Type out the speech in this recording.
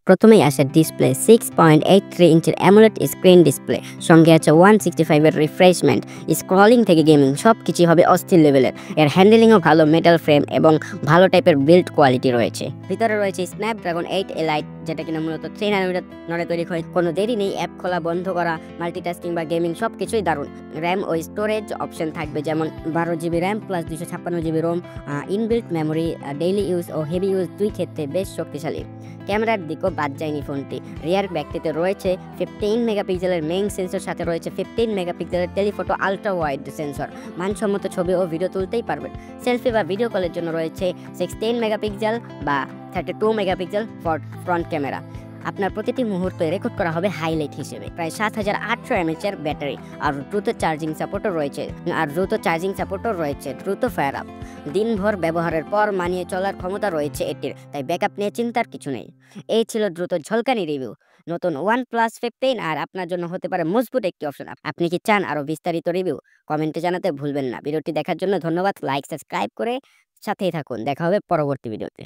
প্রথমেই আসে ডিসপ্লে 6.83 ইঞ্চির অ্যামোলেড স্ক্রিন ডিসপ্লে, সঙ্গে আছে 165 এর রিফ্রেশমেন্ট, স্ক্রলিং থেকে গেমিং সব কিছুই হবে অস্থির লেভেলের। এর হ্যান্ডেলিংও ভালো, মেটাল ফ্রেম এবং ভালো টাইপের বিল্ড কোয়ালিটি রয়েছে। ভিতরে রয়েছে স্ন্যাপড্রাগন 8 এলাইট, যেটা কিনা মূলত 3 নানোমিটার নড়ে তৈরি হয়। কোনো দেরি নেই, অ্যাপ খোলা বন্ধ করা, মাল্টিটাস্কিং বা গেমিং সব কিছুই দারুণ। র্যাম ও স্টোরেজ অপশন থাকবে, যেমন 12 GB RAM plus 256 GB ROM. Inbuilt memory daily use ও হেভি ইউজ দুই ক্ষেত্রে বেশ শক্তিশালী। ক্যামেরার দিকেও বাদ যায়নি ফোনটি। রিয়ার ব্যাকটিতে রয়েছে 15 মেগাপিক্সেলের মেইন সেন্সর, সাথে রয়েছে 15 মেগাপিক্সেলের টেলিফটো আলট্রা ওয়াইড সেন্সর। মানসম্মত ছবি ও ভিডিও তুলতেই পারবেন। সেলফি বা ভিডিও কলের জন্য রয়েছে 16 মেগাপিক্সেল বা 32 মেগাপিক্সেল ফ্রন্ট ক্যামেরা। আপনার প্রতিটি মুহূর্ত রেকর্ড করা হবে হাইলাইট হিসেবে। প্রায় 7800 mAh এর ব্যাটারি আর দ্রুত চার্জিং সাপোর্টও রয়েছে। দ্রুত ফায়ার আপ। দিনভর ব্যবহারের পর মানিয়ে চলার ক্ষমতা রয়েছে এটির, তাই ব্যাকআপ নিয়ে চিন্তার কিছু নেই। এই ছিল দ্রুত ঝলকানি রিভিউ নতুন OnePlus 15, আর আপনার জন্য হতে পারে মজবুত একটি অপশন। আপনি কি চান আরো বিস্তারিত রিভিউ? কমেন্টে জানাতে ভুলবেন না। ভিডিওটি দেখার জন্য ধন্যবাদ। লাইক সাবস্ক্রাইব করে সাথেই থাকুন। দেখা হবে পরবর্তী ভিডিওতে।